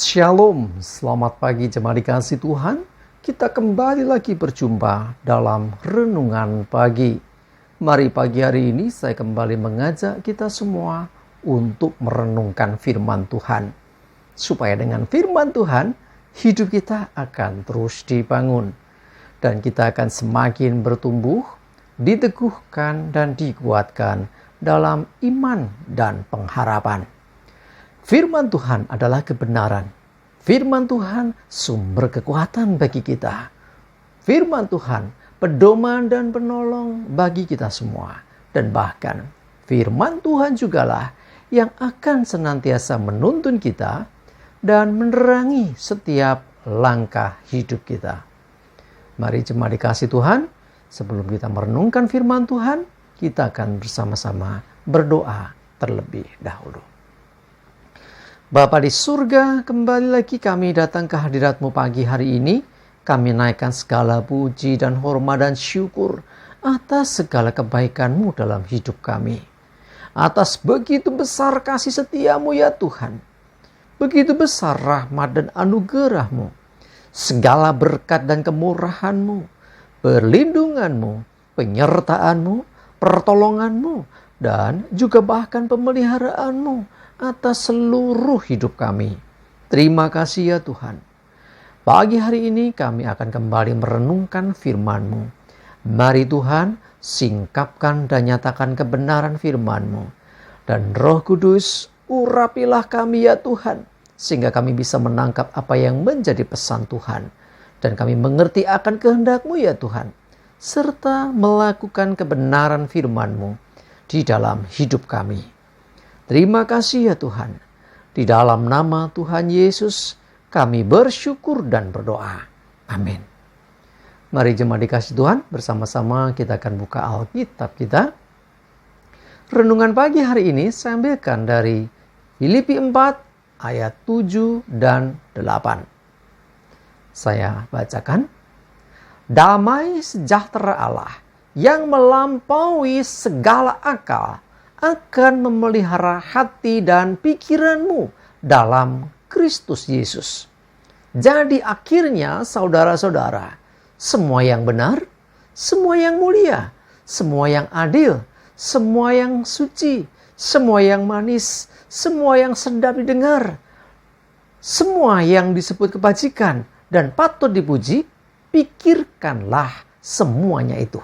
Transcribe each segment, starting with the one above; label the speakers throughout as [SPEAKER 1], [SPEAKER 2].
[SPEAKER 1] Shalom, selamat pagi jemaat dikasih Tuhan. Kita kembali lagi berjumpa dalam renungan pagi. Mari pagi hari ini saya kembali mengajak kita semua untuk merenungkan firman Tuhan. Supaya dengan firman Tuhan, hidup kita akan terus dibangun. Dan kita akan semakin bertumbuh, diteguhkan dan dikuatkan dalam iman dan pengharapan. Firman Tuhan adalah kebenaran. Firman Tuhan sumber kekuatan bagi kita. Firman Tuhan pedoman dan penolong bagi kita semua. Dan bahkan firman Tuhan jugalah yang akan senantiasa menuntun kita dan menerangi setiap langkah hidup kita. Mari jemaat dikasih Tuhan, sebelum kita merenungkan firman Tuhan, kita akan bersama-sama berdoa terlebih dahulu. Bapa di surga, kembali lagi kami datang ke hadirat-Mu pagi hari ini. Kami naikkan segala puji dan hormat dan syukur atas segala kebaikan-Mu dalam hidup kami. Atas begitu besar kasih setia-Mu ya Tuhan. Begitu besar rahmat dan anugerah-Mu. Segala berkat dan kemurahan-Mu, perlindungan-Mu, penyertaan-Mu, pertolongan-Mu, dan juga bahkan pemeliharaan-Mu atas seluruh hidup kami. Terima kasih ya Tuhan. Pagi hari ini kami akan kembali merenungkan firman-Mu. Mari Tuhan, singkapkan dan nyatakan kebenaran firman-Mu. Dan Roh Kudus, urapilah kami ya Tuhan, sehingga kami bisa menangkap apa yang menjadi pesan Tuhan. Dan kami mengerti akan kehendak-Mu ya Tuhan, serta melakukan kebenaran firman-Mu di dalam hidup kami. Terima kasih ya Tuhan. Di dalam nama Tuhan Yesus kami bersyukur dan berdoa. Amin. Mari jemaat dikasih Tuhan, bersama-sama kita akan buka Alkitab kita. Renungan pagi hari ini saya ambilkan dari Filipi 4 ayat 7 dan 8. Saya bacakan. Damai sejahtera Allah yang melampaui segala akal akan memelihara hati dan pikiranmu dalam Kristus Yesus. Jadi akhirnya saudara-saudara, semua yang benar, semua yang mulia, semua yang adil, semua yang suci, semua yang manis, semua yang sedap didengar, semua yang disebut kebajikan dan patut dipuji, pikirkanlah semuanya itu.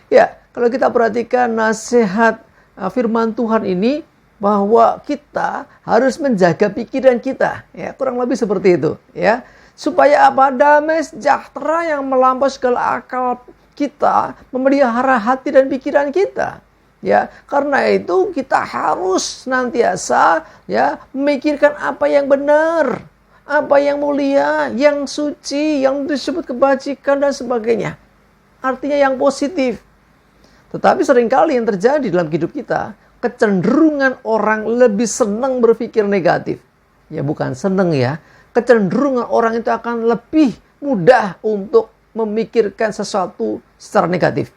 [SPEAKER 1] Ya, kalau kita perhatikan nasihat firman Tuhan ini, bahwa kita harus menjaga pikiran kita, ya kurang lebih seperti itu, ya supaya apa? Damai sejahtera yang melampaui segala akal kita memelihara hati dan pikiran kita, ya karena itu kita harus senantiasa ya memikirkan apa yang benar, apa yang mulia, yang suci, yang disebut kebajikan dan sebagainya, artinya yang positif. Tetapi seringkali yang terjadi dalam hidup kita, kecenderungan orang lebih senang berpikir negatif. Ya bukan senang ya, kecenderungan orang itu akan lebih mudah untuk memikirkan sesuatu secara negatif.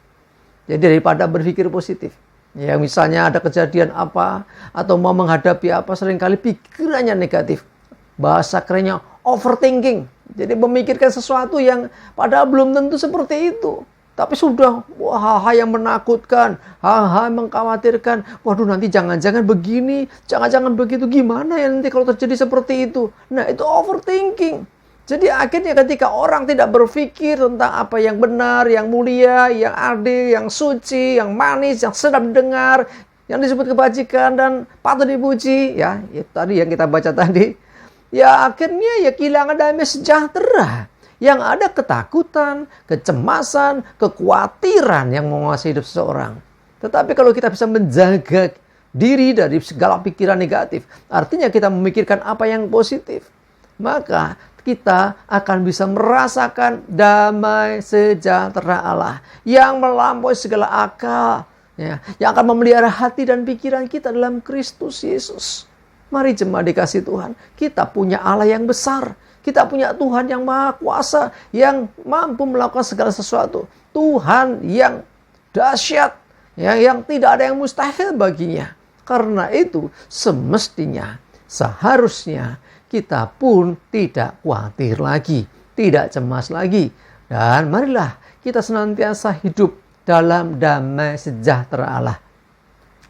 [SPEAKER 1] Jadi daripada berpikir positif. Ya misalnya ada kejadian apa, atau mau menghadapi apa, seringkali pikirannya negatif. Bahasa kerennya overthinking. Jadi memikirkan sesuatu yang padahal belum tentu seperti itu. Tapi sudah hal-hal yang menakutkan, hal-hal yang mengkhawatirkan. Waduh nanti jangan-jangan begini, jangan-jangan begitu. Gimana ya nanti kalau terjadi seperti itu? Nah itu overthinking. Jadi akhirnya ketika orang tidak berpikir tentang apa yang benar, yang mulia, yang adil, yang suci, yang manis, yang sedap didengar, yang disebut kebajikan dan patut dipuji. Ya tadi yang kita baca tadi. Ya akhirnya ya kehilangan damai sejahtera. Yang ada ketakutan, kecemasan, kekhawatiran yang menguasai hidup seseorang. Tetapi kalau kita bisa menjaga diri dari segala pikiran negatif, artinya kita memikirkan apa yang positif, maka kita akan bisa merasakan damai sejahtera Allah yang melampaui segala akal, ya, yang akan memelihara hati dan pikiran kita dalam Kristus Yesus. Mari jemaat dikasih Tuhan, kita punya Allah yang besar. Kita punya Tuhan yang maha kuasa, yang mampu melakukan segala sesuatu. Tuhan yang dahsyat, yang tidak ada yang mustahil baginya. Karena itu semestinya, seharusnya kita pun tidak khawatir lagi, tidak cemas lagi. Dan marilah kita senantiasa hidup dalam damai sejahtera Allah.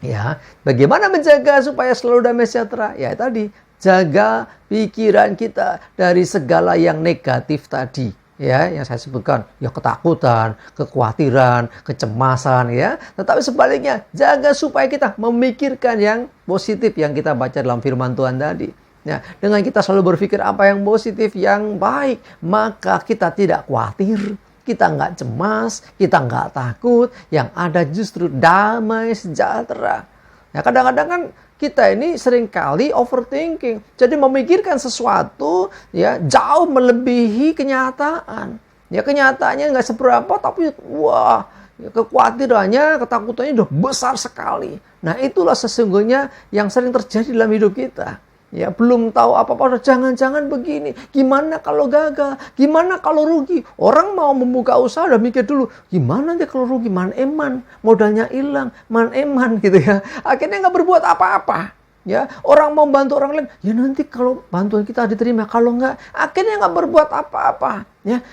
[SPEAKER 1] Ya, bagaimana menjaga supaya selalu damai sejahtera? Ya tadi, jaga pikiran kita dari segala yang negatif tadi. Ya, yang saya sebutkan, ya ketakutan, kekhawatiran, kecemasan, ya. Tetapi sebaliknya, jaga supaya kita memikirkan yang positif yang kita baca dalam firman Tuhan tadi. Ya, dengan kita selalu berpikir apa yang positif, yang baik, maka kita tidak khawatir, kita nggak cemas, kita nggak takut, yang ada justru damai sejahtera. Ya, kadang-kadang kan kita ini seringkali overthinking. Jadi memikirkan sesuatu ya jauh melebihi kenyataan. Ya kenyataannya nggak seberapa, tapi wah, ya, kekhawatirannya, ketakutannya udah besar sekali. Nah itulah sesungguhnya yang sering terjadi dalam hidup kita. Ya belum tahu apa-apa, jangan-jangan begini, gimana kalau gagal, gimana kalau rugi. Orang mau membuka usaha udah mikir dulu, gimana nanti kalau rugi, man eman, modalnya hilang, man eman gitu ya. Akhirnya nggak berbuat apa-apa. Ya, orang mau bantu orang lain, ya nanti kalau bantuan kita diterima, kalau nggak, akhirnya nggak berbuat apa-apa. Ya,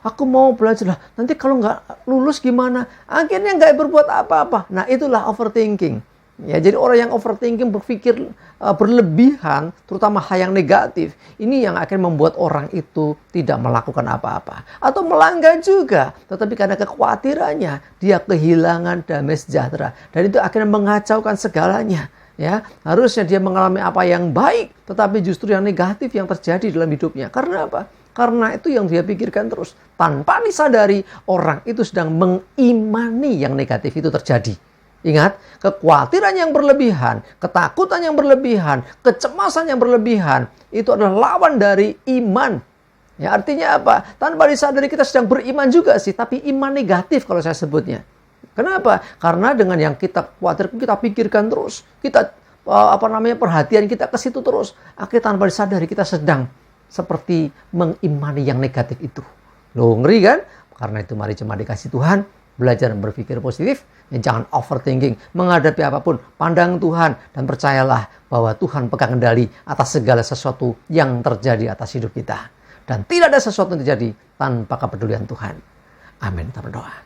[SPEAKER 1] aku mau belajar lah, nanti kalau nggak lulus gimana? Akhirnya nggak berbuat apa-apa. Nah itulah overthinking. Ya, jadi orang yang overthinking, berpikir berlebihan, terutama hal yang negatif, ini yang akan membuat orang itu tidak melakukan apa-apa. Atau melanggar juga, tetapi karena kekhawatirannya, dia kehilangan damai sejahtera. Dan itu akhirnya mengacaukan segalanya. Ya, harusnya dia mengalami apa yang baik, tetapi justru yang negatif yang terjadi dalam hidupnya. Karena apa? Karena itu yang dia pikirkan terus. Tanpa disadari, orang itu sedang mengimani yang negatif itu terjadi. Ingat, kekhawatiran yang berlebihan, ketakutan yang berlebihan, kecemasan yang berlebihan, itu adalah lawan dari iman. Ya, artinya apa? Tanpa disadari kita sedang beriman juga sih, tapi iman negatif kalau saya sebutnya. Kenapa? Karena dengan yang kita khawatir, kita pikirkan terus, kita perhatian kita ke situ terus. Akhirnya tanpa disadari kita sedang seperti mengimani yang negatif itu. Loh, ngeri kan? Karena itu mari jemaat dikasih Tuhan, belajar berpikir positif, ya, jangan overthinking, menghadapi apapun, pandang Tuhan, dan percayalah bahwa Tuhan pegang kendali atas segala sesuatu yang terjadi atas hidup kita. Dan tidak ada sesuatu yang terjadi tanpa kepedulian Tuhan. Amin. Kita berdoa.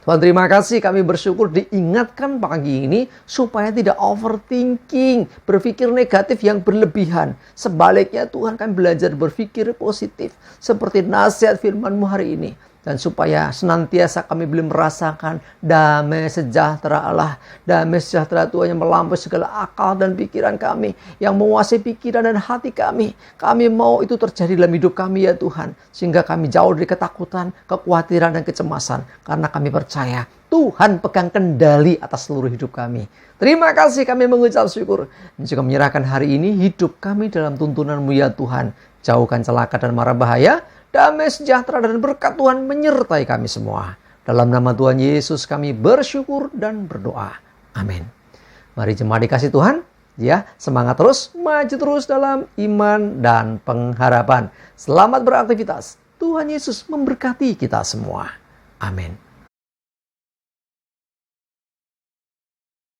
[SPEAKER 1] Tuhan terima kasih, kami bersyukur diingatkan pagi ini supaya tidak overthinking, berpikir negatif yang berlebihan. Sebaliknya Tuhan kami belajar berpikir positif seperti nasihat firman-Mu hari ini. Dan supaya senantiasa kami boleh merasakan damai sejahtera Allah. Damai sejahtera Tuhan yang melampaui segala akal dan pikiran kami. Yang menguasai pikiran dan hati kami. Kami mau itu terjadi dalam hidup kami ya Tuhan. Sehingga kami jauh dari ketakutan, kekhawatiran dan kecemasan. Karena kami percaya Tuhan pegang kendali atas seluruh hidup kami. Terima kasih, kami mengucap syukur. Dan juga menyerahkan hari ini hidup kami dalam tuntunan-Mu ya Tuhan. Jauhkan celaka dan mara bahaya. Damai sejahtera dan berkat Tuhan menyertai kami semua. Dalam nama Tuhan Yesus kami bersyukur dan berdoa. Amin. Mari jemaat dikasih Tuhan, ya, semangat terus, maju terus dalam iman dan pengharapan. Selamat beraktivitas. Tuhan Yesus memberkati kita semua. Amin.